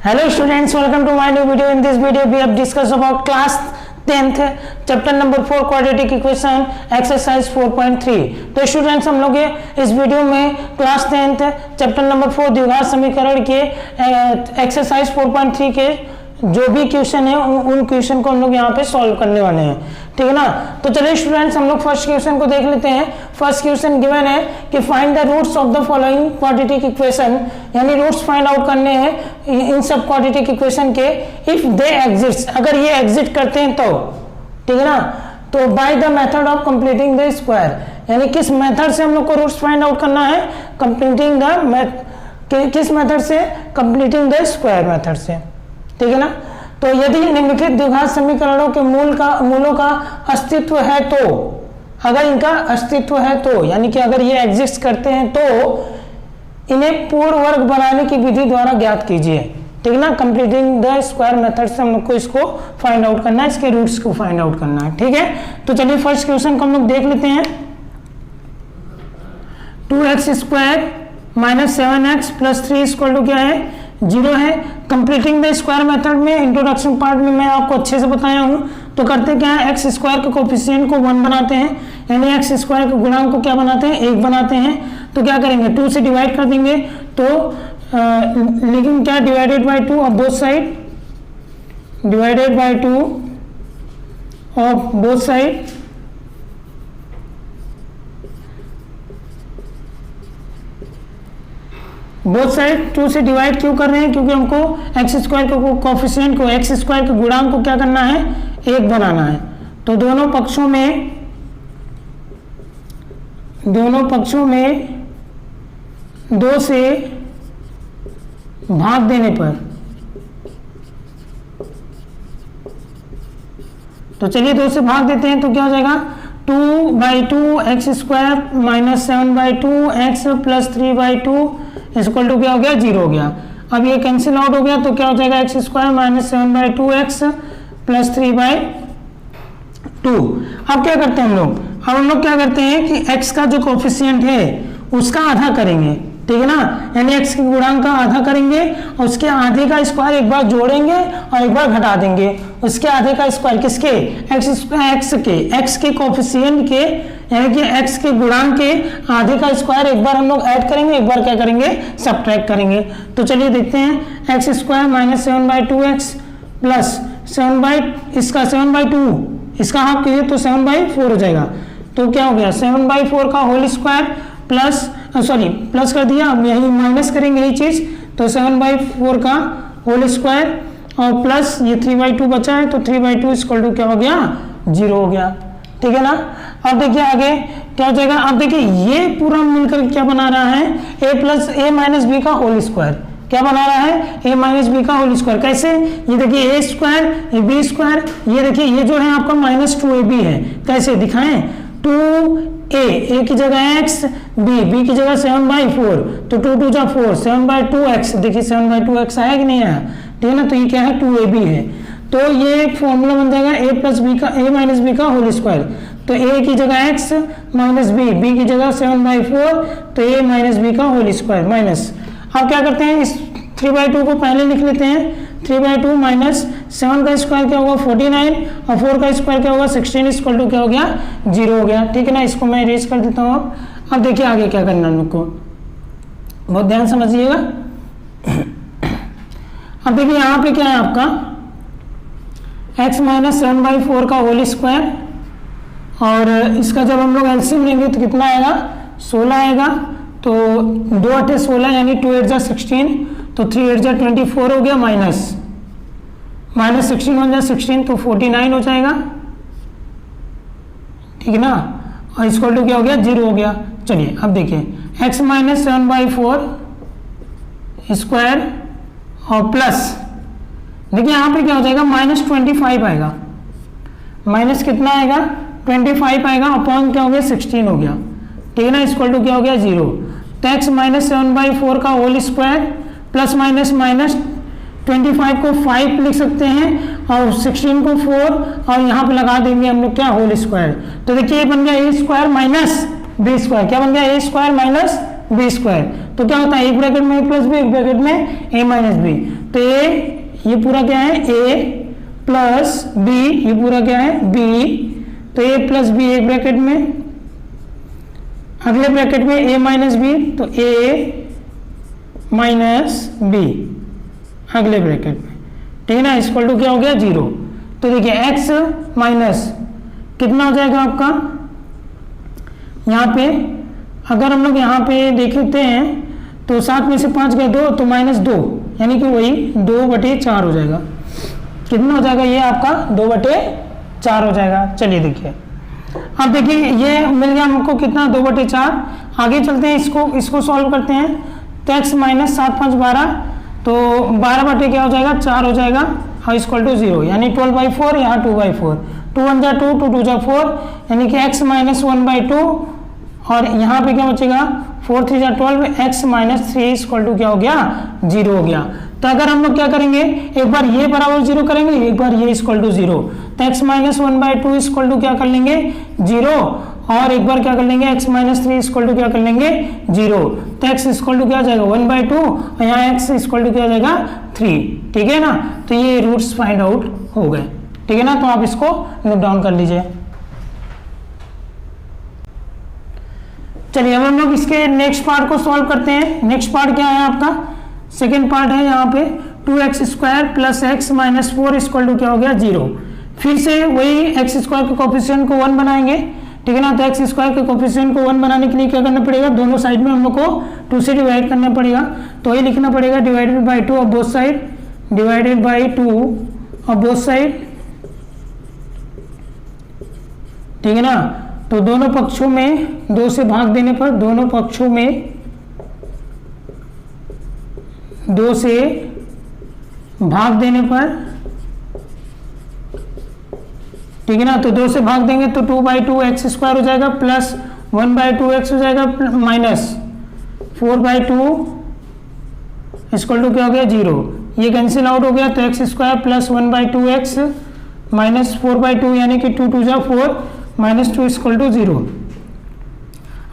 Hello students, welcome to my new video. In this video we have discussed about class 10th chapter number 4 quadratic equation exercise 4.3। तो students हम लोग इस video में class 10th chapter number 4 द्विघात समीकरण के exercise 4.3 के जो भी क्वेश्चन है उन क्वेश्चन को हम लोग यहाँ पे सॉल्व करने वाले हैं, ठीक है ना। तो चलिए स्टूडेंट्स हम लोग फर्स्ट क्वेश्चन को देख लेते हैं। फर्स्ट क्वेश्चन गिवन है कि find the roots of the following quadratic equation, यानी रूट्स फाइंड आउट करने हैं इन सब क्वाड्रेटिक इक्वेशन के इफ दे एग्जिस्ट, अगर ये एग्जिस्ट करते हैं तो, ठीक है ना। तो by the method of completing the square, यानी किस मेथड से हम लोग को रूट्स फाइंड आउट करना है, कंप्लीटिंग द किस मेथड से, कंप्लीटिंग द स्क्वायर मेथड से, ठीक है ना। तो यदि निम्नलिखित द्विघात समीकरणों के मूलों का अस्तित्व है तो, अगर इनका अस्तित्व है तो, यानी कि अगर ये एग्जिस्ट करते हैं तो इन्हें पूर्ण वर्ग बनाने की विधि द्वारा ज्ञात कीजिए, ठीक है ना। कंप्लीटिंग द स्क्वायर मेथड से हम लोग को इसको फाइंड आउट करना है, इसके रूट्स को फाइंड आउट करना है, ठीक है। तो चलिए फर्स्ट क्वेश्चन को हम लोग देख लेते हैं। 2x² minus 7x plus 3 equal to क्या है, 0 है। कंप्लीटिंग द स्क्वायर मेथड में इंट्रोडक्शन पार्ट में मैं आपको अच्छे से बताया हूं। तो करते क्या है, एक्स स्क्वायर के कोफिशिएंट को 1 बनाते हैं, यानी एक्स स्क्वायर के गुणांक को क्या बनाते हैं, 1 बनाते हैं। तो क्या करेंगे, 2 से डिवाइड कर देंगे। तो लेकिन क्या, divided by 2 of both side, divided by 2 of both side, both side 2 से डिवाइड क्यों कर रहे हैं, क्योंकि हमको एक्स स्क्वायर के कोफिशिएंट को, एक्स स्क्वायर के गुणांक को क्या करना है, 1 बनाना है। तो दोनों पक्षों में 2 से भाग देने पर, तो चलिए 2 से भाग देते हैं। तो क्या हो जाएगा, 2/2 x square minus 7/2 x plus 3/2 equal to क्या हो गया, 0 हो गया। अब ये कैंसिल आउट हो गया तो क्या हो जाएगा, x square minus 7/2 x plus 3/2। अब क्या करते हैं हम लोग क्या करते हैं कि x का जो कोफिशिएंट है उसका आधा करेंगे, ठीक है ना, यानी x के गुणांक का आधा करेंगे और उसके आधे का स्क्वायर एक बार जोड़ेंगे और एक बार घटा देंगे। उसके आधे का स्क्वायर किसके, x के कोफिशिएंट के, यानी कि x के गुणांक के आधे का स्क्वायर एक बार हम लोग ऐड करेंगे, एक बार क्या करेंगे, सब्ट्रैक्ट करेंगे। तो चलिए देखते हैं, x square minus 7/2 x plus 7/2 इसका हाफ कीजिए तो 7/4 हो जाएगा। तो क्या हो गया, 7/4 का होल स्क्वायर प्लस प्लस कर दिया, अब यही माइनस करेंगे यही चीज। तो 7/4 का होल स्क्वायर और प्लस ये 3/2 बचा है, तो 3/2 इक्वल टू क्या हो गया, 0 हो गया, ठीक है ना। अब देखिए आगे क्या हो जाएगा, अब देखिए ये पूरा मिलकर क्या बना रहा है, a माइनस बी का होल स्क्वायर, क्या बना रहा है, a माइनस बी का होल स्क्वायर। कैसे, ये देखिए a स्क्वायर, ये b स्क्वायर, ये देखिए ये जो है आपका -2ab है। कैसे दिखाएं, 2a की जगह x, b की जगह 7/4, तो 2 2 जा 4, 7/2x, देखिए 7/2x आया कि नहीं आया, ठीक है ना। तो ये क्या है, 2ab है। तो ये फॉर्मूला बन जाएगा a माइनस बी का होल स्क्वायर। तो a की जगह x माइनस b की जगह 7/4, तो a माइनस बी का होल स्क्वायर माइनस। अब क्या करते हैं, इस 3/2 को पहले लिख लेते हैं। 3/2 माइनस 7 का स्क्वायर क्या होगा, 49 और 4 का स्क्वायर क्या होगा, 16 इक्वल टू क्या हो गया, 0 हो गया, ठीक है ना। इसको मैं इरेज कर देता हूँ। अब देखिए आगे क्या करना है, हम लोग को बहुत ध्यान समझिएगा। अब देखिए यहाँ पे क्या है आपका, x माइनस 7/4 का होल स्क्वायर, और इसका जब हम लोग एलसीएम लेंगे तो कितना आएगा, 16 आएगा। तो 2 8 16 यानी 2 8 जा 16, तो 3 8 जा 24 हो गया, माइनस 16 1 जा 16, तो 49 हो जाएगा, ठीक है ना। और इक्वल टू क्या हो गया, 0 हो गया। चलिए अब देखिए, x माइनस 7/4 स्क्वायर और प्लस, देखिए यहाँ पे क्या हो जाएगा, -25 आएगा, माइनस कितना आएगा, 25 आएगा, अपॉन क्या हो गया, 16 हो गया, ठीक है ना। इक्वल टू क्या हो गया, 0। तो x माइनस 7/4 का होल स्क्वायर प्लस माइनस 25 को 5 लिख सकते हैं और 16 को 4 और यहाँ पे लगा देंगे हम लोग क्या, होल स्क्वायर। तो देखिए ये बन गया a square minus b square, क्या बन गया, a square minus b square. तो क्या होता है, एक ब्रैकेट में ए प्लस बी, एक ब्रैकेट में ए माइनस बी। तो ये पूरा क्या है, ए प्लस बी, ये पूरा क्या है बी। तो ए प्लस बी एक ब्रैकेट में, अगले ब्रैकेट में ए माइनस बी, तो ए माइनस बी अगले ब्रैकेट में, ठीक है ना, इक्वल टू क्या हो गया 0। तो देखिए x माइनस कितना हो जाएगा आपका, यहाँ पे अगर हम लोग यहाँ पे देखते हैं तो 7 में से 5 गए 2, तो -2, यानी कि वही 2/4 हो जाएगा। कितना हो जाएगा ये आपका 2/4 हो जाएगा। चलिए देखिए, अब देखिए ये मिल गया हमको कितना 2/4। आगे चलते हैं, इसको सॉल्व करते हैं। तो x माइनस 7 5 12, तो 12 क्या हो जाएगा 4 हो जाएगा, और इक्वल टू 0, यानी 12/4, यहाँ 2/4, 2 1 जा 2, 2 2 जा 4, यानी कि x माइनस 1/2, और यहाँ पे क्या बचेगा 4 3 जा 12, x माइनस 3 इक्वल टू क्या हो गया 0 हो गया। तो अगर हम लोग क्या करेंगे, एक बार ये बराबर 0 करेंगे, एक बार ये इक्वल टू 0, तो x माइनस 1/2 इक्वल टू क्या कर लेंगे 0, और एक बार क्या कर लेंगे x माइनस 3 इक्वल टू क्या कर लेंगे 0। तो x इक्वल टू क्या हो जाएगा 1/2, और यहाँ x इक्वल टू क्या हो जाएगा 3, ठीक है ना। तो ये रूट्स फाइंड आउट हो गए, ठीक है ना। तो आप इसको नोट डाउन कर लीजिए। चलिए अब हम लोग इसके नेक्स्ट पार्ट को सॉल्व करते हैं। नेक्स्ट पार्ट क्या है आपका, सेकेंड पार्ट है यहाँ पे 2x² plus x minus 4 equal to क्या हो गया 0। फिर से वही x² के कोफिशिएंट को 1 बनाएंगे, ठीक है ना। तो x² के कोफिशिएंट को 1 बनाने के लिए क्या करना पड़ेगा, दोनों साइड में हम लोग को 2 से डिवाइड करना पड़ेगा। तो ये लिखना पड़ेगा divided by 2 of both side, divided by 2 of both side, ठीक है ना। तो दोनों पक्षों में 2 से भाग देने पर, दोनों पक्षों में 2 से भाग देने पर, ठीक है ना। तो 2 से भाग देंगे तो 2/2 x² हो जाएगा, प्लस 1/2 x हो जाएगा, माइनस 4/2 इक्वल टू क्या हो गया 0। ये कैंसिल आउट हो गया, तो x² प्लस 1/2 x माइनस 4/2, यानी कि 2 2 जा 4, -2 इक्वल टू 0।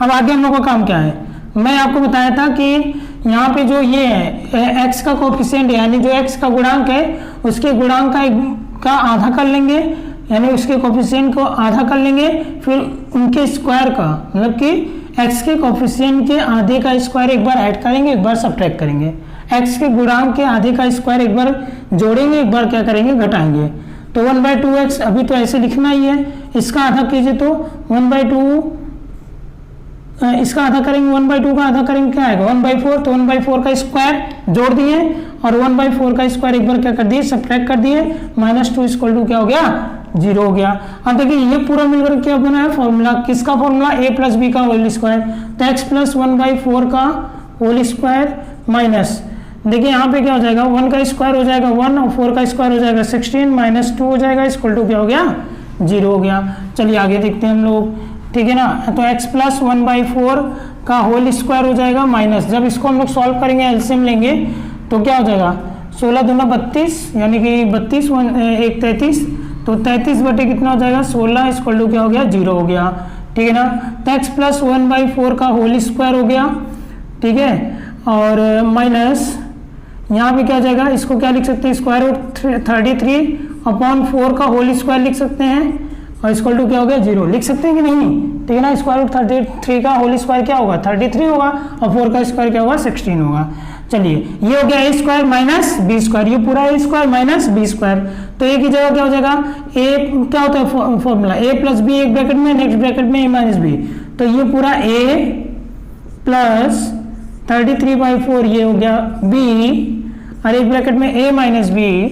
अब आगे हम लोग का काम क्या है, मैं आपको बताया था कि यहाँ पे जो ये है x का कोफिशिएंट, यानी जो x का गुणांक है उसके गुणांक का आधा कर लेंगे, यानी उसके कोफिशिएंट को आधा कर लेंगे, फिर उनके स्क्वायर का, मतलब कि x के कोफिशिएंट के आधे का स्क्वायर एक बार ऐड करेंगे, एक बार सब्ट्रैक्ट करेंगे। x के गुणांक के आधे का स्क्वायर एक बार जोड़ेंगे, एक बार क्या करेंगे घटाएंगे। तो 1/2x अभी तो ऐसे लिखना ही है, इसका आधा कीजिए तो 1/2, इसका आधा करेंगे 1/2 का आधा करेंगे क्या आएगा 1/4। तो 1/4 का स्क्वायर जोड़ दिए, और 1/4 का स्क्वायर एक बार क्या कर दिए सब्ट्रैक्ट कर दिए, -2 इक्वल टू क्या हो गया 0 हो गया। अब देखिए ये पूरा मिलकर क्या बना है फॉर्मूला, किसका फॉर्मूला a प्लस बी का होल स्क्वायर। तो x प्लस 1/4 का होल स्क्वायर माइनस, देखिए यहाँ पे क्या हो जाएगा 1 का स्क्वायर हो जाएगा 1, और 4 का स्क्वायर हो जाएगा 16, -2 हो जाएगा इक्वल टू क्या हो गया 0 हो गया। चलिए आगे देखते हैं हम लोग, ठीक है ना। तो x प्लस 1/4 का होल स्क्वायर हो जाएगा माइनस, जब इसको हम लोग सॉल्व करेंगे एलसीएम लेंगे तो क्या हो जाएगा 16 दूना 32, यानी कि 32 1 33, तो 33 बटे कितना हो जाएगा 16 इक्वल टू क्या हो गया 0 हो गया, ठीक है ना। तो x प्लस 1/4 का होल स्क्वायर हो गया, ठीक है, और माइनस यहाँ पे क्या हो जाएगा, इसको क्या लिख सकते हैं स्क्वायर रूट 33/4 का होल स्क्वायर लिख सकते हैं, और इक्वल टू क्या हो गया 0 लिख सकते हैं कि नहीं, ठीक है ना। स्क्वायर रूट 33 का होल स्क्वायर क्या होगा 33 होगा, और 4 का स्क्वायर क्या होगा 16 होगा। चलिए ये हो गया a square minus b square, ये पूरा a square minus b square. तो a की जगह क्या हो जाएगा, a क्या होता है फॉर्मूला a प्लस बी एक ब्रैकेट में, नेक्स्ट ब्रैकेट में a माइनस बी, तो ये पूरा a प्लस 33/4 ये हो गया b, और एक ब्रैकेट में a माइनस बी,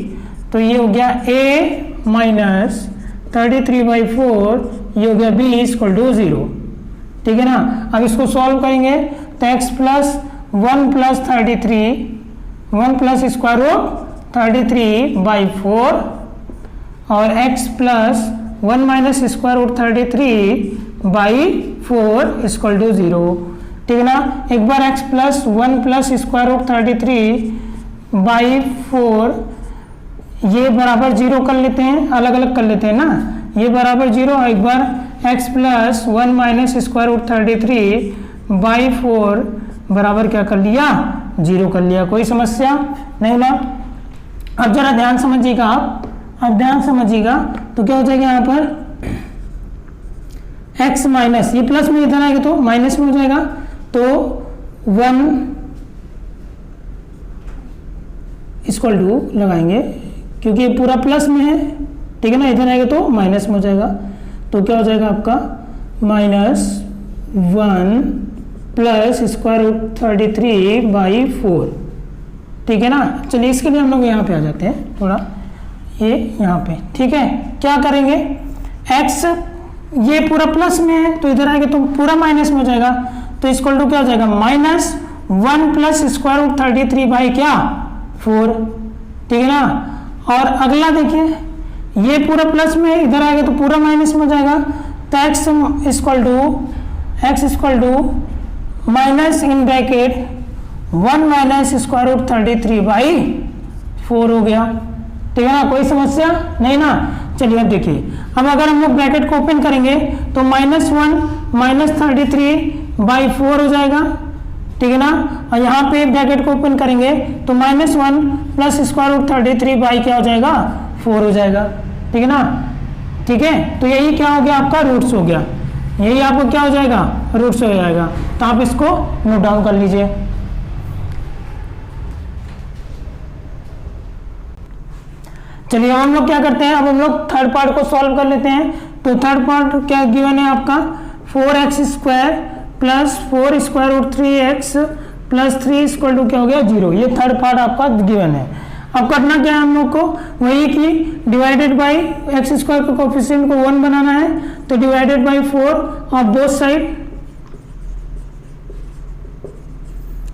तो ये हो गया a माइनस 33/4, ये हो गया b इक्वल टू 0, ठीक है ना। अब इसको सॉल्व करेंगे तो x plus 1 plus 33, 1 plus square root 33/4, और x plus 1 minus square root 33/4 equal to 0, ठीक है ना। एक बार x plus 1 plus square root 33/4 ये बराबर 0 कर लेते हैं, अलग अलग कर लेते हैं ना, ये बराबर 0, और एक बार x plus 1 minus square root 33/4 बराबर क्या कर लिया, 0 कर लिया। कोई समस्या नहीं ना। अब जरा ध्यान समझिएगा आप, अब ध्यान समझिएगा तो क्या हो जाएगा यहाँ पर x माइनस, ये प्लस में इधर आएगा तो माइनस में हो जाएगा, तो 1 इक्वल टू लगाएंगे क्योंकि ये पूरा प्लस में है, ठीक है ना, इधर आएगा तो माइनस में हो जाएगा, तो क्या हो जाएगा आपका -1 प्लस स्क्वायर रूट 33/4, ठीक है ना। चलिए इसके लिए हम लोग यहाँ पे आ जाते हैं, थोड़ा ये यहाँ पे, ठीक है। क्या करेंगे, x ये पूरा प्लस में है तो इधर आएगा तो पूरा माइनस में हो जाएगा, तो इक्वल टू क्या हो जाएगा -1 प्लस स्क्वायर रूट 33/4, ठीक है ना। और अगला देखिए, ये पूरा प्लस में है, इधर आएगा तो पूरा माइनस में हो जाएगा, तो x equal to minus in bracket 1 minus square root 33/4 हो गया, ठीक है ना। कोई समस्या नहीं ना। चलिए अब देखिए, अब अगर हम लोग ब्रैकेट को ओपन करेंगे तो -1 माइनस 33/4 हो जाएगा, ठीक है ना। और यहाँ पे ब्रैकेट को ओपन करेंगे तो -1 प्लस स्क्वायर रूट 33 क्या हो जाएगा 4 हो जाएगा, ठीक है ना। ठीक है, तो यही क्या हो गया आपका रूट्स हो गया, यही आपको क्या हो जाएगा रूट्स हो जाएगा। तो आप इसको नोट डाउन कर लीजिए। चलिए हम लोग क्या करते हैं, अब हम लोग थर्ड पार्ट को सॉल्व कर लेते हैं। तो थर्ड पार्ट क्या गिवन है आपका 4x² plus 4 square root 3x plus 3 equal to क्या हो गया 0। ये थर्ड पार्ट आपका गिवन है। अब करना क्या है हम लोग को, वही कि डिवाइडेड बाई एक्स स्क्वायर के कोफिशिएंट को 1 बनाना है, तो divided by 4 of both side,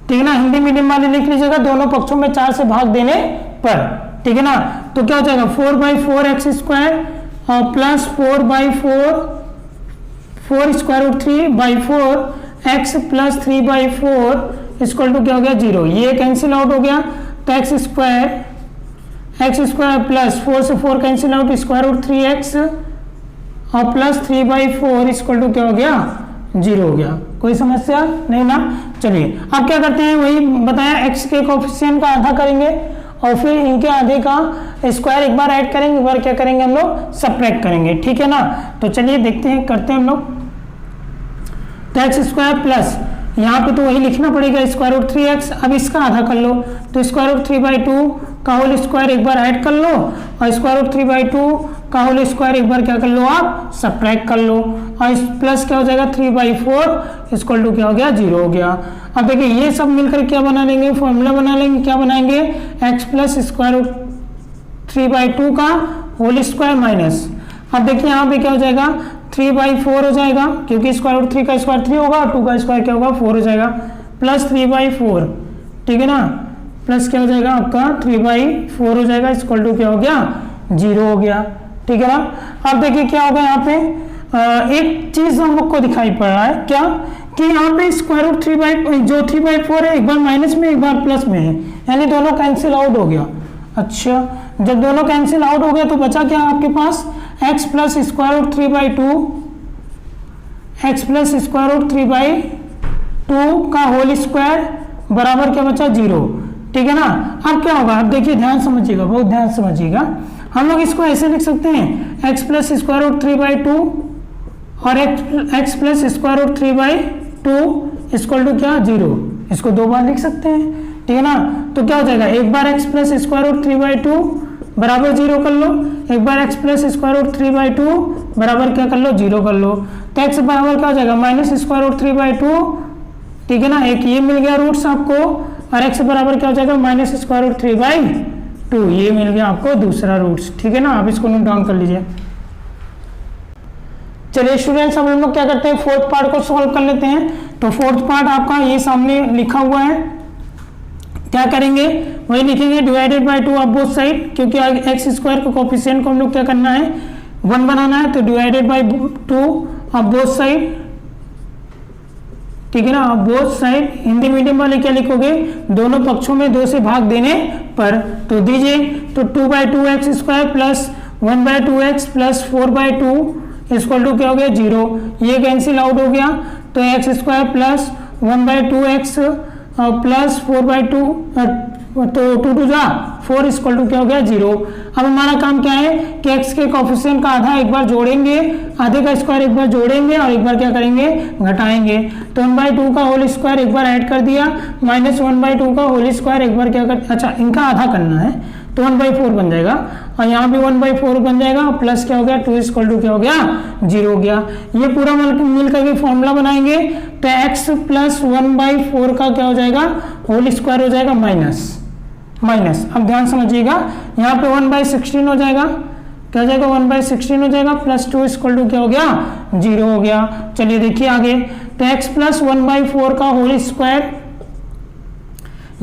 ठीक है ना। हिंदी मीडियम वाले लिख लीजिएगा, दोनों पक्षों में 4 से भाग देने पर, ठीक है ना। तो क्या हो जाएगा 4/4x² plus 4 square root 3/4 x plus 3/4 equal to क्या हो गया 0। ये कैंसिल आउट हो गया, तो x स्क्वायर प्लस 4 से 4 cancel out, square root 3x और प्लस 3/4 इक्वल टू क्या हो गया 0 हो गया। कोई समस्या नहीं ना। चलिए अब क्या करते हैं, वही बताया x के कोफिशिएंट का आधा करेंगे और फिर इनके आधे का स्क्वायर एक बार ऐड करेंगे, एक बार क्या करेंगे हम लोग सबट्रैक्ट करेंगे, ठीक है ना। तो चलिए देखते हैं, करते हैं हम लोग। तो एक्स स्क्वायर प्लस यहाँ पे तो वही लिखना पड़ेगा स्क्वायर रूट 3x, अब इसका आधा कर लो, तो स्क्वायर रूट 3/2 का होल स्क्वायर एक बार ऐड कर लो और स्क्वायर रूट 3/2 का होल स्क्वायर एक बार क्या कर लो आप सबट्रैक्ट कर लो, और प्लस क्या हो जाएगा 3/4 इक्वल टू क्या हो गया 0 हो गया। अब देखिए ये सब मिलकर क्या बना लेंगे, फॉर्मूला बना लेंगे, क्या बनाएंगे x प्लस स्क्वायर रूट 3/2 का होल स्क्वायर माइनस, अब देखिए यहाँ पे क्या हो जाएगा 3/4 हो जाएगा, क्योंकि स्क्वायर रूट 3 का स्क्वायर 3 होगा और 2 का स्क्वायर क्या होगा 4 हो जाएगा, प्लस 3/4, ठीक है ना, प्लस क्या हो जाएगा आपका 3/4 हो जाएगा इक्वल टू क्या हो गया 0 हो गया, ठीक है ना। अब देखिए क्या होगा यहाँ पे एक चीज हम लोग को दिखाई पड़ रहा है, क्या कि यहाँ पे स्क्वायर रूट 3/4 है, एक बार माइनस में एक बार प्लस में है, यानी दोनों कैंसिल आउट हो गया। अच्छा, जब दोनों कैंसिल आउट हो गया तो बचा क्या आपके पास x प्लस स्क्वायर रूट 3/2 का होल स्क्वायर बराबर क्या बचा 0, ठीक है ना। अब क्या होगा, अब देखिए ध्यान समझिएगा, बहुत ध्यान समझिएगा। हम लोग इसको ऐसे लिख सकते हैं x प्लस स्क्वायर रूट 3/2 और x plus square root 3/2 equal to क्या 0, इसको दो बार लिख सकते हैं, ठीक है ना। तो क्या हो जाएगा, एक बार x प्लस स्क्वायर रूट 3/2 बराबर 0 कर लो, एक बार x प्लस स्क्वायर रूट 3/2 बराबर क्या कर लो 0 कर लो, तो x बराबर क्या हो जाएगा माइनस स्क्वायर रूट 3/2, ठीक है ना। एक ये मिल गया रूट्स आपको, और x बराबर क्या हो जाएगा माइनस स्क्वायर रूट 3/2, ये मिल गया आपको दूसरा रूट्स, ठीक है ना। आप इसको नोट डाउन कर लीजिए। चलिए स्टूडेंट्स, अब हम लोग क्या करते हैं फोर्थ पार्ट को सॉल्व कर लेते हैं। तो फोर्थ पार्ट आपका ये सामने लिखा हुआ है, क्या करेंगे वही लिखेंगे divided by 2 of both side, क्योंकि एक्स स्क्वायर के कोफिशिएंट को हम लोग क्या करना है 1 बनाना है, तो divided by 2 of both side, ठीक है ना। बोथ साइड हिंदी मीडियम वाले क्या लिखोगे, दोनों पक्षों में 2 से भाग देने पर, तो दीजिए, तो 2/2x square plus 1/2x plus 4/2 equal to क्या हो गया 0, ये कैंसिल आउट हो गया, तो x square plus 1/2x plus 4/2, तो 2 2 जा 4 इक्वल टू क्या हो गया 0। अब हमारा काम क्या है कि x के कोफिशिएंट का आधा एक बार जोड़ेंगे, आधे का स्क्वायर एक बार जोड़ेंगे और एक बार क्या करेंगे घटाएंगे। तो 1/2 का होल स्क्वायर एक बार ऐड कर दिया, माइनस 1/2 का होल स्क्वायर एक बार क्या कर, अच्छा इनका आधा करना है तो 1/4 बन जाएगा और यहाँ भी 1/4 बन जाएगा, प्लस क्या हो गया 2 इक्वल टू क्या हो गया 0 हो गया। ये पूरा मिल करके फॉर्मूला बनाएंगे तो x प्लस 1/4 का क्या हो जाएगा होल स्क्वायर हो जाएगा माइनस माइनस। अब ध्यान समझिएगा यहाँ पे 1/16 हो जाएगा, क्या हो जाएगा 1/16 हो जाएगा, प्लस 2 इक्वल टू क्या हो गया 0 हो गया। चलिए देखिए आगे, तो x प्लस 1/4 का होल स्क्वायर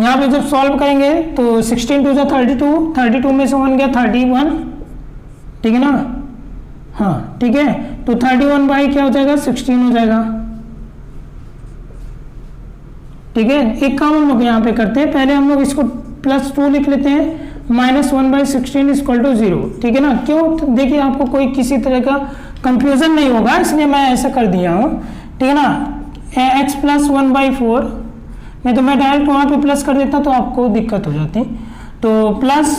यहाँ पे जब सॉल्व करेंगे तो 16 2 32, 32 में से 1 गया 31, ठीक है ना, हाँ ठीक है, तो 31 बाई क्या हो जाएगा 16 हो जाएगा, ठीक है। एक काम हम लोग यहाँ पे करते हैं, पहले हम लोग इसको +2 लिख लेते हैं, माइनस 1/16 इक्वल टू 0, ठीक है ना। क्यों, तो देखिए आपको कोई किसी तरह का कंफ्यूजन नहीं होगा इसलिए मैं ऐसा कर दिया हूँ, ठीक है ना। x प्लस 1/4, नहीं तो मैं डायरेक्ट वहाँ पे प्लस कर देता तो आपको दिक्कत हो जाती। तो प्लस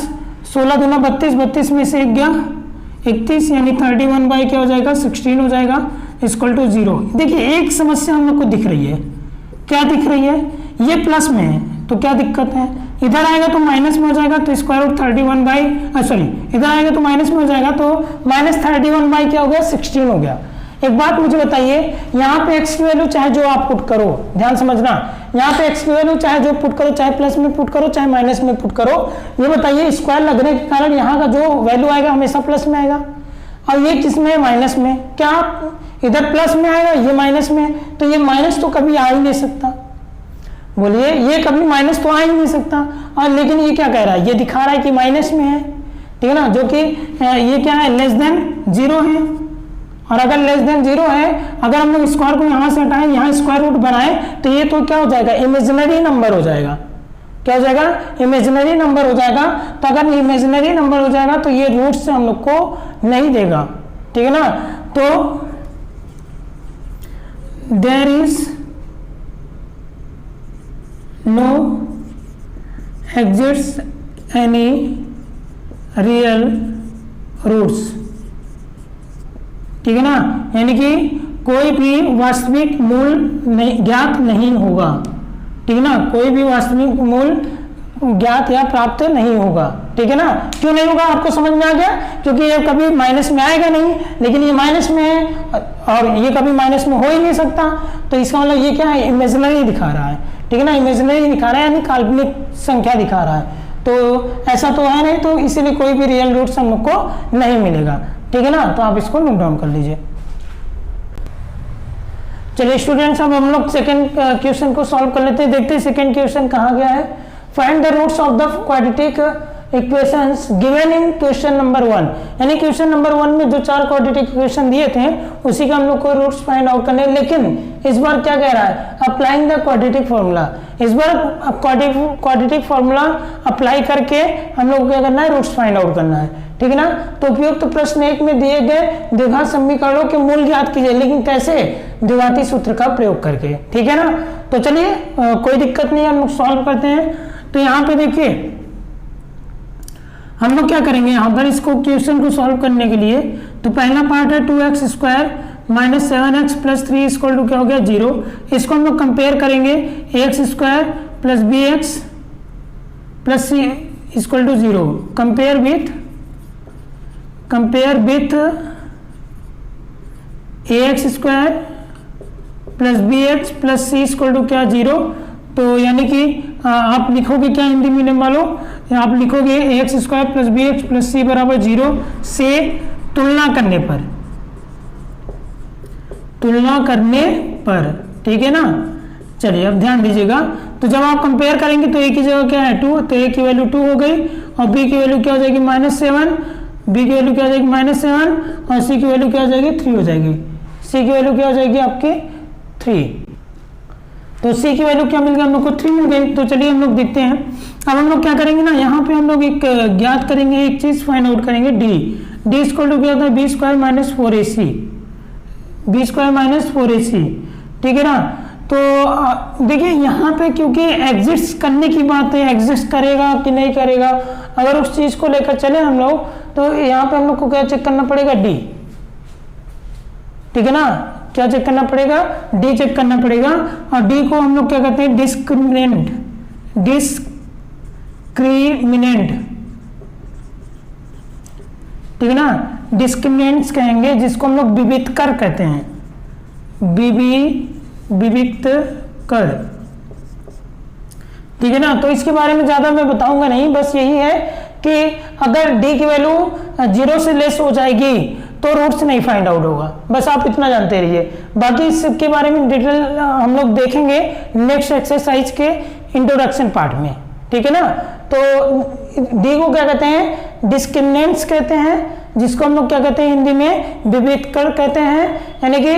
16 दूना 32, 32 में से 1 गया 31, यानी 31 बाई क्या हो जाएगा 16 हो जाएगा इक्वल टू 0। देखिए एक समस्या हम लोग को दिख रही है, क्या दिख रही है, ये प्लस में है तो क्या दिक्कत है, इधर आएगा तो माइनस में हो जाएगा तो स्क्वायर रूट 31 बाई सॉरी इधर आएगा तो माइनस में हो जाएगा तो माइनस 31 बाई क्या हो गया 16 हो गया। एक बात मुझे बताइए, यहाँ पे x की वैल्यू चाहे जो आप पुट करो, ध्यान समझना, यहाँ पे x की वैल्यू चाहे जो पुट करो, चाहे प्लस में पुट करो चाहे माइनस में पुट करो, ये बताइए स्क्वायर लगने के कारण यहाँ का जो वैल्यू आएगा हमेशा प्लस में आएगा और ये किस में माइनस में, क्या इधर प्लस में आएगा ये माइनस में, तो ये माइनस तो कभी आ ही नहीं सकता, बोलिए ये कभी माइनस तो आ ही नहीं सकता। और लेकिन ये क्या कह रहा है, ये दिखा रहा है कि माइनस में है, ठीक है ना, जो कि ये क्या है लेस देन 0 है, और अगर लेस देन 0 है, अगर हम लोग स्क्वायर को यहाँ से हटाएं, यहाँ स्क्वायर रूट बनाएं तो ये तो क्या हो जाएगा इमेजिनरी नंबर हो जाएगा, क्या हो जाएगा इमेजिनरी नंबर हो जाएगा। तो अगर इमेजिनरी नंबर हो जाएगा तो ये रूट से हम लोग को नहीं देगा, ठीक है ना। तो there is no exists any real roots, ठीक है ना, यानी कि कोई भी वास्तविक मूल ज्ञात नहीं होगा, ठीक है ना, कोई भी वास्तविक मूल ज्ञात या प्राप्त नहीं होगा, ठीक है ना। क्यों नहीं होगा आपको समझ में आ गया, क्योंकि ये कभी माइनस में आएगा नहीं, लेकिन ये माइनस में है और ये कभी माइनस में हो ही नहीं सकता, तो इसका मतलब ये क्या है इमेजिनरी दिखा रहा है, ठीक है ना, इमेजिनरी दिखा रहा है यानी काल्पनिक संख्या दिखा रहा है, तो ऐसा तो है नहीं, तो इसीलिए कोई भी रियल रूट्स हम लोग को नहीं मिलेगा, ठीक है ना। तो आप इसको नोट डाउन कर लीजिए। चलिए स्टूडेंट्स, अब हम लोग सेकंड क्वेश्चन को सॉल्व कर लेते हैं, देखते हैं सेकंड क्वेश्चन कहाँ गया है। Find the roots of the quadratic equations given in question number 1, यानी क्वेश्चन नंबर 1 में जो 4 क्वाड्रेटिक इक्वेशन दिए थे उसी का हम लोग को रूट्स फाइंड आउट करने, लेकिन इस बार क्या कह रहा है अप्लाइंग द क्वाड्रेटिक फॉर्मूला, इस बार क्वाड्रेटिक फॉर्मूला अप्लाई करके हम लोग को क्या करना है रूट्स फाइंड आउट करना है, ठीक है ना। तो उपयुक्त प्रश्न 1 में दिए गए द्विघात समीकरणों के मूल ज्ञात कीजिए, लेकिन कैसे, द्विघाती सूत्र का प्रयोग करके, ठीक है ना। तो चलिए कोई दिक्कत नहीं, हम लोग सॉल्व करते हैं। तो यहाँ पे देखिए हम लोग क्या करेंगे, यहाँ पर इसको क्वेश्चन को सॉल्व करने के लिए, तो पहला पार्ट है 2x square minus 7x plus 3 equal to क्या हो गया 0, इसको हम लोग कंपेयर करेंगे ax square plus bx plus c equal to 0, compare with ax square plus bx plus c equal to क्या 0, तो यानी कि आप लिखोगे क्या हिंदी मीडियम वालों, आप लिखोगे ax square plus bx plus c बराबर 0 से तुलना करने पर, ठीक है ना। चलिए अब ध्यान दीजिएगा, तो जब आप कंपेयर करेंगे तो a की जगह क्या है 2, तो a की वैल्यू 2 हो गई और b की वैल्यू क्या हो जाएगी -7, b की वैल्यू क्या हो जाएगी -7 और c की वैल्यू क्या हो जाएगी 3 हो जाएगी, c की वैल्यू क्या हो जाएगी आपकी 3, तो c की वैल्यू क्या मिल गई हम लोग को 3 मिल गई। तो चलिए हम लोग देखते हैं, अब हम लोग क्या करेंगे ना, यहाँ पे हम लोग एक ज्ञात करेंगे, एक चीज फाइंड आउट करेंगे d इक्वल टू क्या होता है b square minus 4ac, b square minus 4ac, ठीक है ना। तो देखिए यहाँ पे क्योंकि एग्जिस्ट करने की बात है, एग्जिस्ट करेगा कि नहीं करेगा, अगर उस चीज को लेकर चले हम लोग तो यहाँ पे हम लोग को क्या चेक करना पड़ेगा, डी, ठीक है ना, क्या चेक करना पड़ेगा, डी चेक करना पड़ेगा। और डी को हम लोग क्या कहते हैं, डिस्क्रिमिनेंट, डिस्क्रिमिनेंट, ठीक है ना, डिस्क्रिमिनेंट्स कहेंगे जिसको हम लोग विविधकर कहते हैं, विविक्त कर, ठीक है ना। तो इसके बारे में ज्यादा मैं बताऊंगा नहीं, बस यही है कि अगर डी की वैल्यू 0 से लेस हो जाएगी तो रूट्स नहीं फाइंड आउट होगा, बस आप इतना जानते रहिए। बाकी इसके बारे में डिटेल हम लोग देखेंगे नेक्स्ट एक्सरसाइज के इंट्रोडक्शन पार्ट में, ठीक है ना। तो डी को क्या कहते हैं, डिस्क्रिमिनेंट्स कहते हैं, जिसको हम लोग क्या कहते हैं हिंदी में विविधकर कहते हैं। यानी कि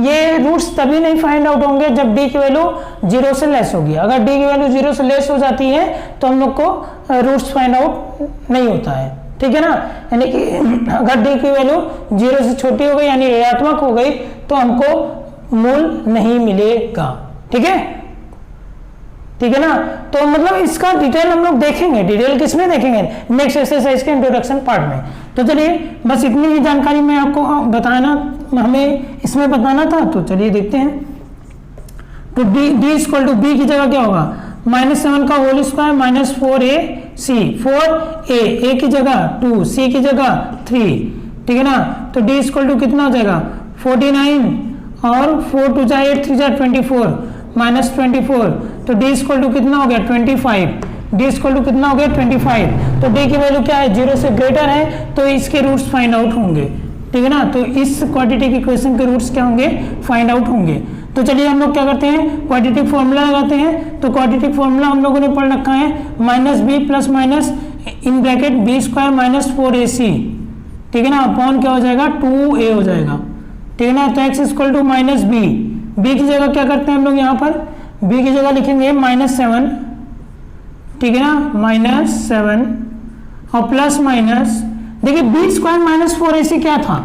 ये रूट्स तभी नहीं फाइंड आउट होंगे जब डी की वैल्यू 0 से लेस होगी। अगर डी की वैल्यू 0 से लेस हो जाती है तो हम लोग को रूट्स फाइंड आउट नहीं होता है, ठीक है ना। यानी कि अगर डी की वैल्यू 0 से छोटी हो गई यानी ऋणात्मक हो गई तो हमको मूल नहीं मिलेगा, ठीक है, ठीक है ना। तो मतलब इसका डिटेल हम लोग देखेंगे, डिटेल किसमें देखेंगे, नेक्स्ट एक्सरसाइज के इंट्रोडक्शन पार्ट में। तो चलिए बस इतनी ही जानकारी मैं आपको बताना, हमें इसमें बताना था, तो चलिए देखते हैं। तो डी इक्वल टू बी की जगह क्या होगा, -7 का whole square minus 4ac, 4a की जगह 2, c की जगह 3, ठीक है ना। तो डी इक्वल टू कितना हो जाएगा 49 और 4 2 जा 8 3 जा 24 -24। तो डी इक्वल टू कितना हो गया 25, डी इक्वल टू कितना हो गया 25। तो डी की वैल्यू क्या है 0 से ग्रेटर है तो इसके रूट्स फाइंड आउट होंगे, ठीक है ना। तो इस क्वाड्रेटिक इक्वेशन के रूट्स क्या होंगे, फाइंड आउट होंगे। तो चलिए हम लोग क्या करते हैं, क्वाड्रेटिक फॉर्मूला लगाते हैं। तो क्वाड्रेटिक फॉर्मूला हम लोगों ने पढ़ रखा है -b plus minus in bracket b square minus 4ac, ठीक है ना, अपॉन क्या हो जाएगा 2a हो जाएगा, ठीक है ना। तो x equal to -b, b की जगह क्या करते हैं हम लोग यहाँ पर, b की जगह लिखेंगे -7, ठीक है ना, -7 और प्लस माइनस, देखिए b स्क्वायर माइनस 4ac क्या था,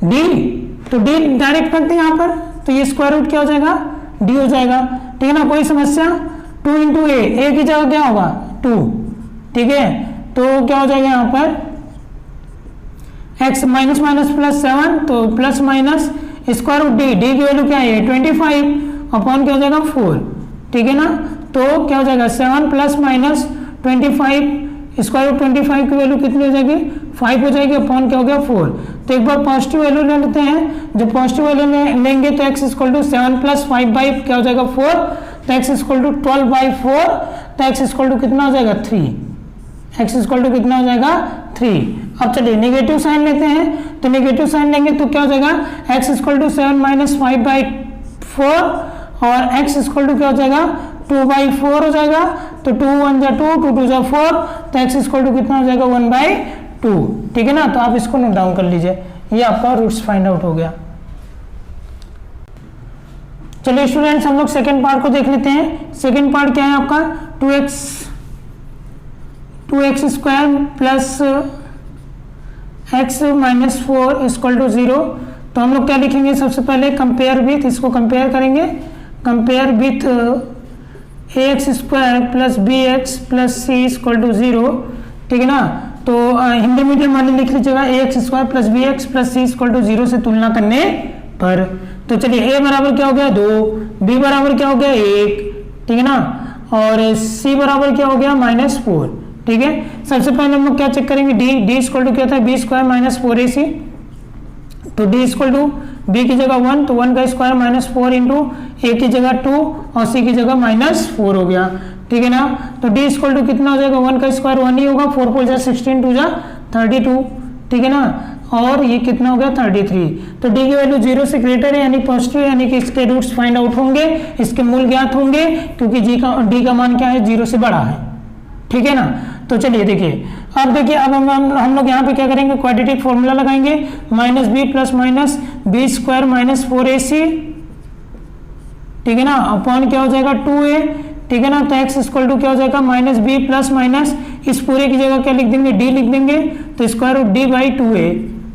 d, तो d डायरेक्ट करते हैं यहाँ पर, तो ये स्क्वायर रूट क्या हो जाएगा d हो जाएगा, ठीक है ना। कोई समस्या, 2 इंटू a की जगह क्या होगा 2, ठीक है। तो क्या हो जाएगा यहाँ पर x माइनस माइनस प्लस 7, तो plus minus square root d, d की वैल्यू क्या है 25 अपॉन क्या हो जाएगा 4, ठीक है ना। तो क्या हो जाएगा 7 प्लस माइनस 25 स्क्वायर रूट 25 की वैल्यू कितनी हो जाएगी 5 हो जाएगी, अपॉन क्या हो गया 4। तो एक बार पॉजिटिव वैल्यू ले लेते हैं, जब पॉजिटिव वैल्यू लेंगे तो x equal to 7 plus 5 by क्या हो जाएगा 4, तो x इक्वल टू 12/4, तो x इक्वल टू कितना हो जाएगा 3, x इक्वल टू कितना हो जाएगा 3। अब चलिए नेगेटिव साइन लेते हैं, तो नेगेटिव साइन लेंगे तो क्या हो जाएगा x इक्वल टू 7 माइनस 5/4 और x इक्वल टू क्या हो जाएगा 2/4 हो जाएगा। तो 2 1 जा 2, 2 2 जा 4, तो x इक्वल टू कितना हो जाएगा 1/2, ठीक है ना। तो आप इसको नोट डाउन कर लीजिए, ये आपका रूट्स फाइंड आउट हो गया। चलिए स्टूडेंट्स हम लोग सेकेंड पार्ट को देख लेते हैं। सेकेंड पार्ट क्या है आपका 2x square plus x minus 4 equal to 0। तो हम लोग क्या लिखेंगे, सबसे पहले कंपेयर विथ, इसको कंपेयर करेंगे, compare with ax square plus bx plus c equal to 0, ठीक है ना। तो हिंदी मीडियम वाले लिख लीजिएगा ax square plus bx plus c equal to 0 से तुलना करने पर। तो चलिए a बराबर क्या हो गया 2, b बराबर क्या हो गया 1, ठीक है ना, और c बराबर क्या हो गया -4, ठीक है। सबसे पहले हम लोग क्या चेक करेंगे, d इक्वल टू क्या था b स्क्वायर माइनस 4ac, तो d इक्वल टू b की जगह 1, तो 1 का स्क्वायर -4 इंटू a की जगह 2 और c की जगह -4 हो गया, ठीक है ना। तो d इक्वल टू कितना हो जाएगा 1 का स्क्वायर 1 ही होगा, 4 4 जा 16, 2 जा 32, ठीक है ना, और ये कितना हो गया 33। तो d की वैल्यू 0 से ग्रेटर है यानी पॉजिटिव, यानी कि इसके रूट्स फाइंड आउट होंगे, इसके मूल ज्ञात होंगे, क्योंकि d का मान क्या है 0 से बड़ा है, ठीक है ना। तो चलिए देखिए, अब देखिए अब हम लोग यहाँ पे क्या करेंगे, क्वाड्रेटिक फॉर्मूला लगाएंगे, -b plus minus b square minus 4ac, ठीक है ना, अपॉन क्या हो जाएगा 2a, ठीक है ना। तो x इक्वल टू क्या हो जाएगा -b प्लस माइनस इस पूरे की जगह क्या लिख देंगे d लिख देंगे, तो square root d by 2a।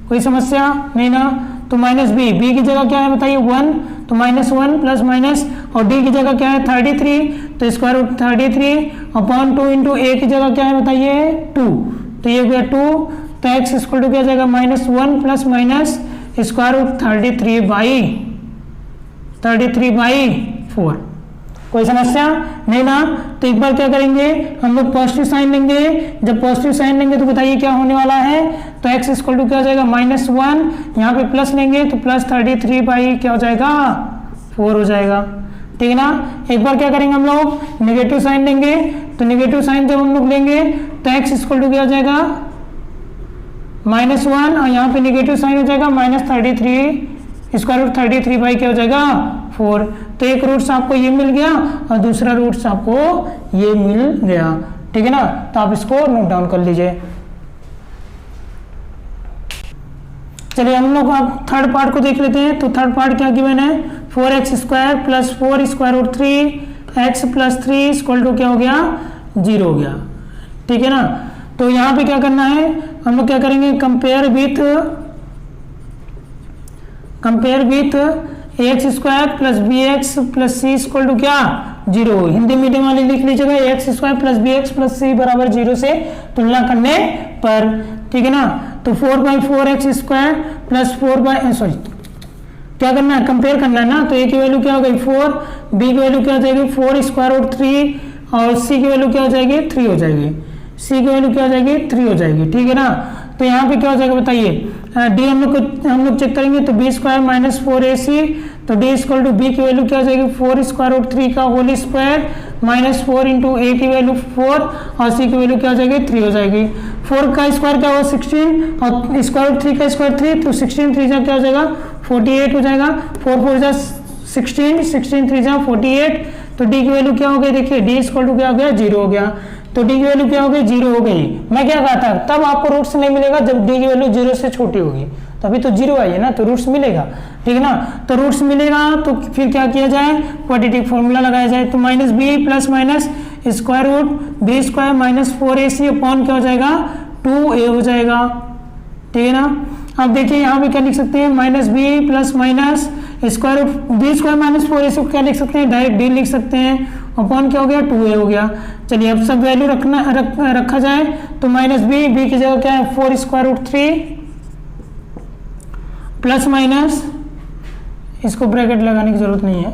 कोई समस्या नहीं ना। तो -b, b की जगह क्या है बताइए 1, तो -1 प्लस माइनस, और डी की जगह क्या है 33, तो स्क्वायर रूट 33 अपॉन 2 इंटू ए की जगह क्या है बताइए 2, तो ये हो गया 2, तो x इक्वल टू क्या हो जाएगा -1 प्लस माइनस स्क्वायर रूट 33/4। कोई समस्या नहीं ना? तो एक बार क्या करेंगे हम लोग पॉजिटिव साइन लेंगे, जब पॉजिटिव साइन लेंगे तो बताइए क्या होने वाला है, तो x इक्वल टू क्या हो जाएगा -1, यहाँ पे प्लस लेंगे तो प्लस 33 क्या हो जाएगा 4 हो जाएगा, ठीक है ना। एक बार क्या करेंगे हम लोग नेगेटिव साइन लेंगे, तो नेगेटिव साइन जब हम लोग लेंगे तो x इक्वल टू क्या हो जाएगा -1, और यहाँ पे नेगेटिव साइन हो जाएगा -33 स्क्वायर रूट 33 क्या हो जाएगा 4। तो एक रूट्स आपको ये मिल गया और दूसरा रूट्स आपको ये मिल गया, ठीक है ना। तो आप इसको नोट डाउन कर लीजिए। चलिए हम लोग अब थर्ड पार्ट को देख लेते हैं। तो थर्ड पार्ट क्या गिवन है 4x square plus 4 square root 3x plus 3 equal to क्या हो गया 0 हो गया, ठीक है ना। तो यहाँ पे क्या करना है हम लोग क्या करेंगे compare with ax square plus bx plus c equal to क्या 0। हिंदी मीडियम वाले लिख लीजिएगा ax square plus bx plus c बराबर 0 से तुलना करने पर, ठीक है ना। तो 4/4x स्क्वायर प्लस 4 क्या करना है कंपेयर करना है ना। तो a की वैल्यू क्या हो गई 4, b की वैल्यू क्या हो जाएगी 4 स्क्वायर रूट 3 और c की वैल्यू क्या हो जाएगी 3 हो जाएगी, c की वैल्यू क्या हो जाएगी 3 हो जाएगी, ठीक है ना। तो यहाँ पे क्या हो जाएगा बताइए डी हम लोग चेक करेंगे तो बी स्क्वायर माइनस 4ac, तो डी इक्वल टू बी की वैल्यू क्या हो जाएगी 4 स्क्वायर रूट 3 का होल स्क्वायर माइनस 4 इंटू ए की वैल्यू 4 और सी की वैल्यू क्या हो जाएगी 3 हो जाएगी। 4 का स्क्वायर क्या होगा 16 और स्क्वायर रूट 3 का स्क्वायर 3, तो 16 3 जा क्या हो जाएगा 48 हो जाएगा, 4 4 जा 16 16 3 जा 48। तो डी की वैल्यू क्या हो गई देखिए डी इक्वल टू क्या हो गया 0 हो गया। तो डी की वैल्यू क्या हो गई 0 हो गई। मैं क्या कहा था तब आपको रूट्स नहीं मिलेगा जब डी की वैल्यू 0 से छोटी होगी, तो अभी तो 0 आई है ना तो रूट्स मिलेगा, ठीक है ना। तो रूट्स मिलेगा तो फिर क्या किया जाए क्वाड्रेटिक फॉर्मूला लगाया जाए। तो minus b plus minus square root b square minus 4ac upon क्या हो जाएगा 2a हो जाएगा, ठीक है ना। अब देखिए यहाँ पे क्या लिख सकते हैं minus b plus minus square root b square minus 4ac को क्या लिख सकते हैं डायरेक्ट डी लिख सकते हैं, अपॉन क्या हो गया 2a हो गया। चलिए अब सब वैल्यू रखा जाए तो माइनस बी की जगह क्या है 4 स्क्वायर रूट 3 प्लस माइनस इसको ब्रैकेट लगाने की जरूरत नहीं है,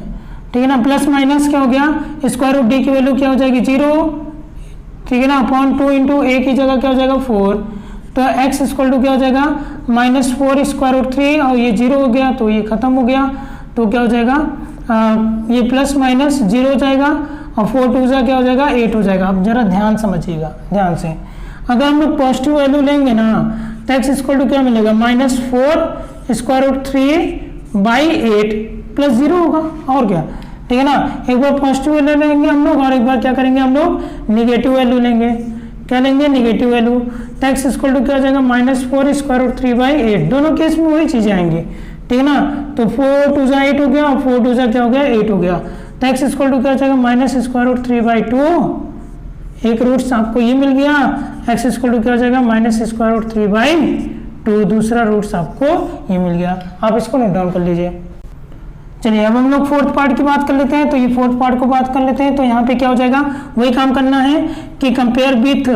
ठीक है ना। प्लस माइनस क्या हो गया स्क्वायर रूट डी की वैल्यू क्या हो जाएगी 0, ठीक है ना, अपॉन 2 इंटू ए की जगह क्या हो जाएगा 4। तो x इक्वल टू क्या हो जाएगा माइनस 4 स्क्वायर रूट 3 और ये 0 हो गया तो ये खत्म हो गया। तो क्या हो जाएगा ये प्लस माइनस 0 हो जाएगा और 4 2 जा क्या हो जाएगा 8 हो जाएगा। अब जरा ध्यान समझिएगा ध्यान से, अगर हम लोग पॉजिटिव वैल्यू लेंगे ना तो x इक्वल टू क्या मिलेगा माइनस 4 स्क्वायर रूट 3/8 प्लस 0 होगा और क्या, ठीक है ना। एक बार पॉजिटिव वैल्यू लेंगे हम लोग और एक बार क्या करेंगे हम लोग निगेटिव वैल्यू लेंगे, क्या लेंगे निगेटिव वैल्यू। तो x इक्वल टू क्या हो जाएगा माइनस 4 स्क्वायर रूट 3/8, दोनों केस में वही चीजें आएंगी, ठीक है ना। तो 4 2 जा 8 हो गया और 4 2 जा क्या हो गया 8 हो गया। तो x इक्वल टू क्या हो जाएगा माइनस स्क्वायर रूट 3/2, एक रूट्स आपको ये मिल गया। x इक्वल टू क्या हो जाएगा माइनस स्क्वायर रूट 3/2, दूसरा रूट्स आपको ये मिल गया। आप इसको नोट डाउन कर लीजिए। चलिए अब हम लोग फोर्थ पार्ट की बात कर लेते हैं। तो ये फोर्थ पार्ट को बात कर लेते हैं। तो यहाँ पे क्या हो जाएगा वही काम करना है कि compare with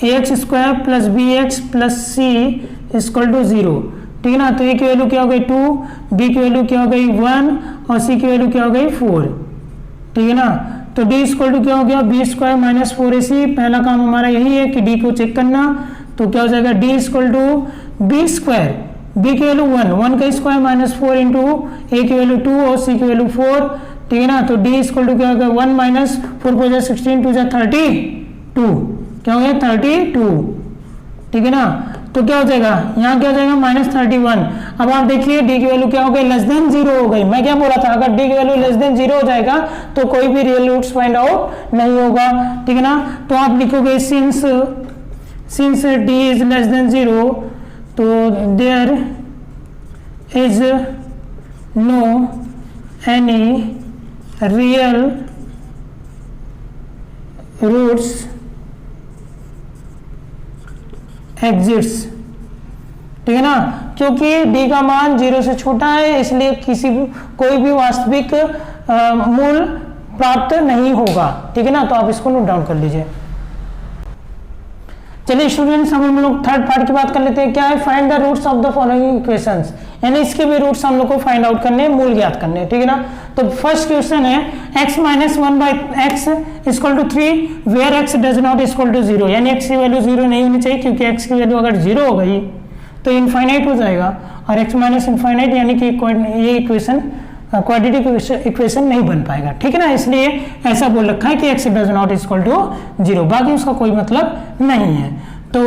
ax square plus bx plus c equal to 0, ठीक है ना। तो a की वैल्यू क्या हो गई 2, b की वैल्यू क्या हो गई 1 और c की वैल्यू क्या हो गई 4, ठीक है ना। तो d इक्वल टू क्या हो गया b स्क्वायर माइनस 4ac, पहला काम हमारा यही है कि d को चेक करना। तो क्या हो जाएगा d इक्वल टू b स्क्वायर b की वैल्यू 1 का स्क्वायर माइनस 4 इंटू a की वैल्यू 2 और c की वैल्यू 4, ठीक है ना। तो d इक्वल टू क्या हो गया 1 माइनस 4 4 16 2 32, क्या हो गया 32, ठीक है ना। तो क्या हो जाएगा यहाँ क्या हो जाएगा माइनस 31। अब आप देखिए डी की वैल्यू क्या हो गई लेस देन 0 हो गई। मैं क्या बोला था अगर डी की वैल्यू लेस देन 0 हो जाएगा तो कोई भी रियल रूट्स फाइंड आउट नहीं होगा, ठीक है ना। तो आप लिखोगे since d is less than 0 तो there is no any real roots exists ठीक है ना, क्योंकि d का मान 0 से छोटा है इसलिए कोई भी वास्तविक मूल प्राप्त नहीं होगा। ठीक है ना, तो आप इसको नोट डाउन कर लीजिए। चलिए स्टूडेंट्स, हम लोग थर्ड पार्ट की बात कर लेते हैं। क्या है? Find the roots of the following equations, यानी इसके भी रूट्स हम लोग को फाइंड आउट करने, मूल ज्ञात करने। ठीक है ना, तो फर्स्ट क्वेश्चन है x minus 1/x equal to 3 where x does not equal to 0, यानी x की वैल्यू 0 नहीं होनी चाहिए, क्योंकि x की वैल्यू अगर 0 हो गई तो इनफाइनाइट हो जाएगा, और x माइनस इनफाइनाइट यानी कि ये इक्वेशन क्वाड्रेटिक इक्वेशन नहीं बन पाएगा। ठीक है ना, इसलिए ऐसा बोल रखा है कि x does not equal to 0, बाकी उसका कोई मतलब नहीं है। तो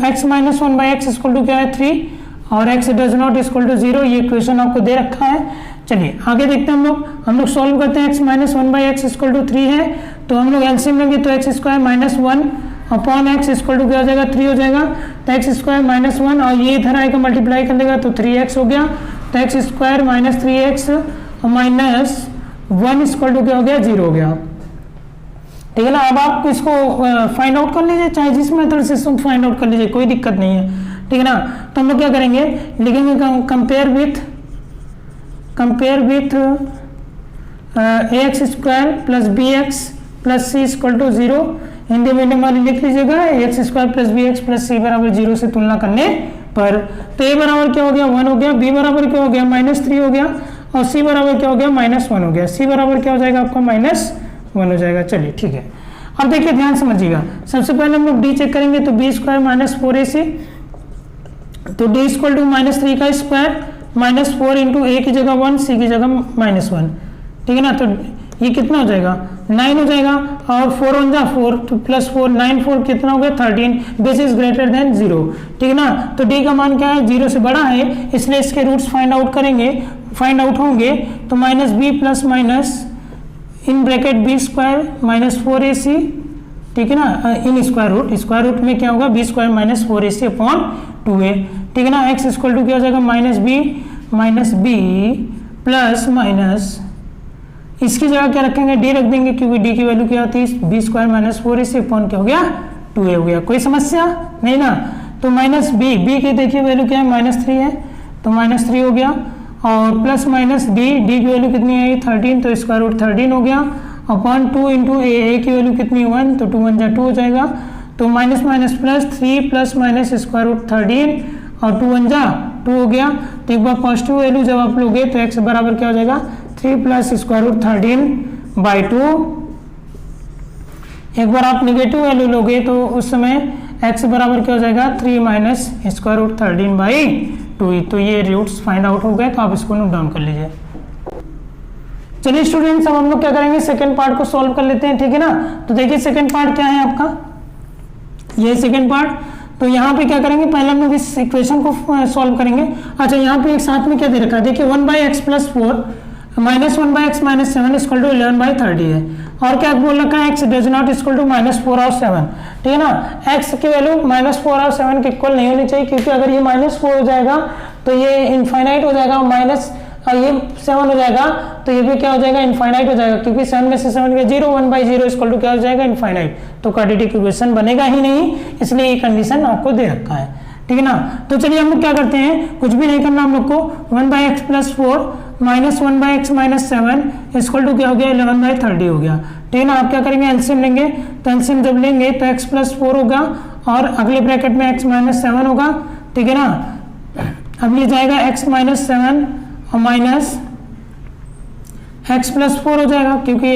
x minus 1/x equal to क्या है? 3, और x does not equal to 0, ये इक्वेशन आपको दे रखा है। चलिए आगे देखते हैं हम लोग सॉल्व करते हैं। x minus 1/x equal to 3 है, तो हम लोग एलसीएम लेंगे तो x square minus 1 upon x equal to क्या हो जाएगा? 3 हो जाएगा, तो एक्स स्क्वायर माइनस 1 और ये इधर आएगा मल्टीप्लाई कर देगा तो 3x हो गया, तो x square minus 3x minus 1 equal to क्या हो गया? 0 हो गया। ठीक है ना, अब आप इसको फाइंड आउट कर लीजिए, चाहे जिस मेथड से फाइंड आउट कर लीजिए, कोई दिक्कत नहीं है। ठीक है ना, तो हम लोग क्या करेंगे? लिखेंगे compare with ax square plus bx plus c equal to 0, Hindi medium वाली लिख लीजिएगा, ax square plus bx plus c बराबर 0 से तुलना करने पर, तो a बराबर क्या हो गया? 1 हो गया, b बराबर क्या हो गया? -3 हो गया, और c बराबर क्या हो गया? -1 हो गया। c बराबर क्या हो जाएगा आपका? -1 हो जाएगा। चलिए ठीक है, अब देखिए ध्यान समझिएगा। सबसे पहले हम लोग d चेक करेंगे, तो b स्क्वायर माइनस 4ac, तो d इक्वल टू -3 का स्क्वायर -4 इंटू a की जगह 1, c की जगह -1। ठीक है ना, तो ये कितना हो जाएगा? 9 हो जाएगा, और 4 1 जा 4 तो प्लस 4 9 4 कितना हो गया? 13, दिस इज ग्रेटर देन 0। ठीक है ना, तो d का मान क्या है? 0 से बड़ा है, इसलिए इसके रूट्स फाइंड आउट होंगे, तो -b plus minus in bracket b square minus 4ac, ठीक है ना, इन स्क्वायर रूट में क्या होगा? b square minus 4ac upon 2a। ठीक है ना, x इक्वल टू क्या हो जाएगा? -b प्लस माइनस, इसकी जगह क्या रखेंगे? d रख देंगे, क्योंकि d की वैल्यू क्या होती है? b square minus 4ac upon क्या हो गया? 2a हो गया। कोई समस्या नहीं ना, तो b की देखिए वैल्यू क्या है? -3 है, तो -3 हो गया, और प्लस माइनस d की वैल्यू कितनी है? 13, तो स्क्वायर रूट 13 हो गया, अपॉन 2 इंटू a की वैल्यू कितनी? 1, तो 2 1 जा 2 हो जाएगा, तो minus minus plus 3 plus minus square root 13, और 2 1 जा 2 हो गया। तो एक बार पॉजिटिव वैल्यू जब आप लोगे तो x बराबर क्या हो जाएगा? 3 प्लस स्क्वायर रूट 13/2। एक बार आप निगेटिव वैल्यू लोगे तो उस समय x बराबर क्या हो जाएगा? 3 माइनस स्क्वायर रूट 13/2। तो ये रूट्स फाइंड आउट हो गए, तो आप इसको नोट डाउन कर लीजिए। चलिए स्टूडेंट्स, अब हम लोग क्या करेंगे? सेकंड पार्ट को सॉल्व कर लेते हैं। ठीक है ना, तो देखिए सेकंड पार्ट क्या है आपका, ये सेकंड पार्ट। तो यहाँ पे क्या करेंगे? पहले हम लोग इस इक्वेशन को सॉल्व करेंगे। अच्छा, यहाँ पे एक साथ में क्या दे रखा है? देखिए 1/x plus 4 minus 1/x minus 7 equal to 11/30 है, और क्या बोल रखा है? x does not equal to -4 और 7। ठीक है ना, x की वैल्यू -4 और 7 के इक्वल नहीं होनी चाहिए, क्योंकि अगर ये -4 हो जाएगा तो ये इनफाइनाइट हो जाएगा, ये 7 हो जाएगा तो ये भी क्या हो जाएगा? इनफाइनाइट हो जाएगा, क्योंकि 7 में से 7 का 0 1/0 इक्वल टू क्या हो जाएगा? इनफाइनाइट। तो क्वाड्रेटिक इक्वेशन बनेगा ही नहीं, इसलिए ये कंडीशन आपको दे रखा है। ठीक है ना, तो चलिए हम लोग क्या करते हैं? कुछ भी नहीं करना हम लोग को। 1/x plus 4 minus 1/x minus 7 equal to क्या हो गया? 11/30 हो गया। ठीक है ना, आप क्या करेंगे? एलसीएम लेंगे, तो एलसीएम जब लेंगे तो x प्लस 4 होगा, और अगले ब्रैकेट में x माइनस 7 होगा। ठीक है ना, अब ये जाएगा x माइनस 7 और माइनस x प्लस 4 हो जाएगा, क्योंकि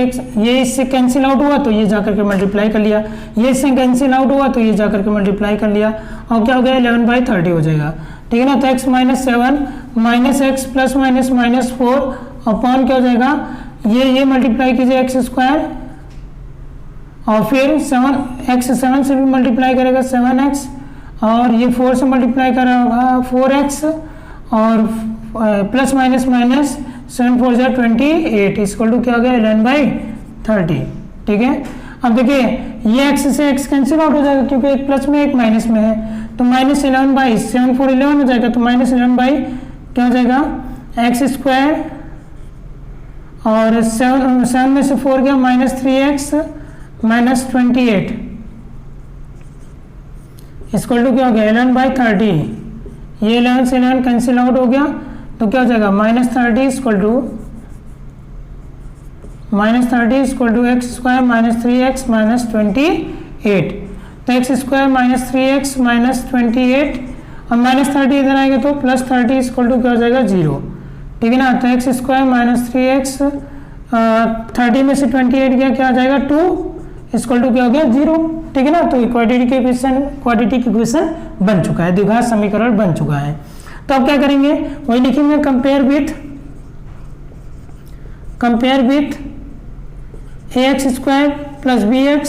ये इससे कैंसिल आउट हुआ तो ये जाकर के मल्टीप्लाई कर लिया, ये इससे कैंसिल आउट हुआ तो ये जाकर के मल्टीप्लाई कर लिया, और क्या हो गया? 11/30 हो जाएगा। ठीक है ना, तो x minus 7 minus x plus minus -4 upon क्या हो जाएगा? ये मल्टीप्लाई कीजिए x स्क्वायर, और फिर 7 से भी मल्टीप्लाई करेगा 7x, और ये 4 से मल्टीप्लाई करेगा 4x, और प्लस माइनस माइनस 7 4 जा 28 इक्वल टू क्या हो गया? 11/30। ठीक है, अब देखिए ये x से x कैंसिल आउट हो जाएगा, क्योंकि एक प्लस में एक माइनस में है, तो -11/7 4 11 हो जाएगा, तो -11 क्या हो जाएगा? x स्क्वायर, और 7 में से 4 गया -3x माइनस 28 इक्वल टू क्या हो गया? 11/30 ये 11 से 11 कैंसिल आउट हो गया, तो क्या हो जाएगा -30 equal to x square minus 3x minus 28। तो x square minus 3x minus 28 और -30 इधर आएगा तो +30 इक्वल टू क्या हो जाएगा 0, ठीक है ना। तो एक्स स्क्वायर माइनस 3x 30 में से 28 गया, क्या आ जाएगा 2 इक्वल टू क्या हो गया 0, ठीक है ना। तो क्वाड्रेटिक इक्वेशन बन चुका है, द्विघात समीकरण बन चुका है। तो अब क्या करेंगे, वही लिखेंगे compare with ax square plus bx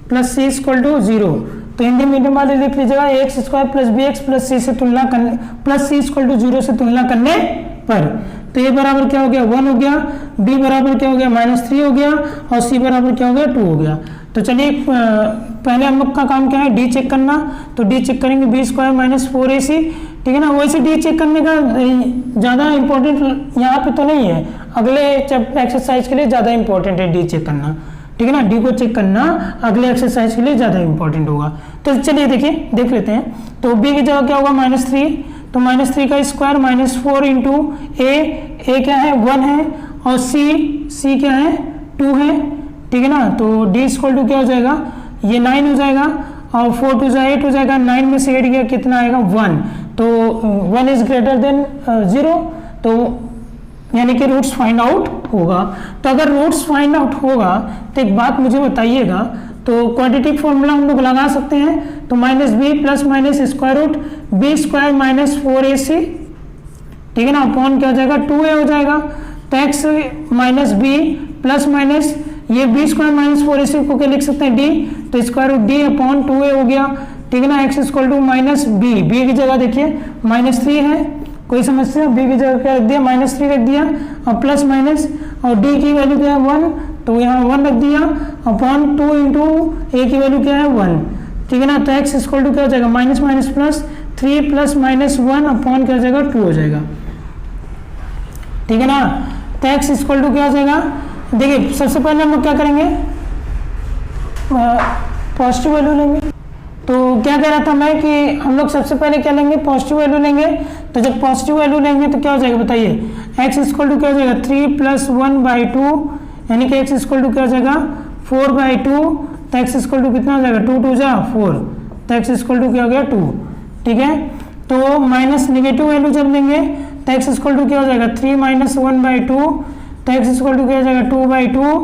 plus c equal to 0। तो हिंदी मीडियम वाले लिख लीजिएगा ax square plus bx plus c से तुलना करने प्लस c इक्वल टू 0 से तुलना करने पर। तो a बराबर क्या हो गया 1 हो गया, b बराबर क्या हो गया -3 हो गया और c बराबर क्या हो गया 2 हो गया। तो चलिए पहले हम लोग का काम क्या है, डी चेक करना। तो डी चेक करेंगे बी स्क्वायर माइनस 4ac, ठीक है ना। वैसे डी चेक करने का ज़्यादा इंपॉर्टेंट यहाँ पे तो नहीं है, अगले एक्सरसाइज के लिए ज़्यादा इंपॉर्टेंट है डी चेक करना, ठीक है ना। डी को चेक करना अगले एक्सरसाइज के लिए ज़्यादा इंपॉर्टेंट होगा। तो चलिए देखिए देख लेते हैं। तो बी की जगह क्या होगा -3, तो -3 का स्क्वायर -4 इंटू ए क्या है 1 है और सी क्या है 2 है, ठीक है ना। तो डी इक्वल टू क्या हो जाएगा, ये 9 हो जाएगा और 4 2 जा 8 हो जाएगा, 9 में से 8 गया कितना आएगा 1। तो 1 इज ग्रेटर देन 0, तो यानी कि रूट्स फाइंड आउट होगा। तो अगर रूट्स फाइंड आउट होगा तो एक बात मुझे बताइएगा, तो क्वाड्रेटिक फॉर्मूला हम लोग लगा सकते हैं। तो -b plus minus square root b square minus 4ac, ठीक है ना, अपॉन क्या हो जाएगा 2a हो जाएगा। तो x minus b plus minus ये b स्क्वायर माइनस 4ac को क्या लिख सकते हैं d, तो square root d upon 2a हो गया, ठीक है ना। x equal to minus b की जगह देखिए -3 है, कोई समस्या, b की जगह क्या रख दिया -3 रख दिया और प्लस माइनस और d की वैल्यू क्या है 1, तो यहाँ 1 रख दिया अपॉन 2 इंटू a की वैल्यू क्या है 1, ठीक है ना। तो x इक्वल टू क्या हो जाएगा minus minus plus 3 plus minus 1 upon क्या हो जाएगा 2 हो जाएगा, ठीक है ना। तो x इक्वल टू क्या हो जाएगा, देखिए सबसे पहले हम लोग क्या करेंगे पॉजिटिव वैल्यू लेंगे। तो क्या कह रहा था मैं कि हम लोग सबसे पहले क्या लेंगे पॉजिटिव वैल्यू लेंगे। तो जब पॉजिटिव वैल्यू लेंगे तो क्या हो जाएगा बताइए, x इक्वल टू क्या हो जाएगा 3 प्लस 1/2, यानी कि x इक्वल टू क्या हो जाएगा 4/2। तो x इक्वल टू कितना हो जाएगा 2 2 जा 4, तो x इक्वल टू क्या हो गया 2, ठीक है। तो माइनस नेगेटिव वैल्यू जब लेंगे तो x इक्वल टू क्या हो जाएगा 3 माइनस 1/2, तो x इक्वल टू क्या हो जाएगा 2/2,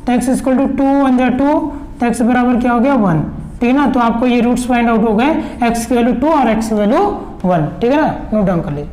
तो x इक्वल टू 2 1 जा 2, तो x बराबर क्या हो गया 1, ठीक है ना। तो आपको ये रूट्स फाइंड आउट हो गए, x की वैल्यू 2 और x की वैल्यू 1, ठीक है ना, नोट डाउन कर लीजिए।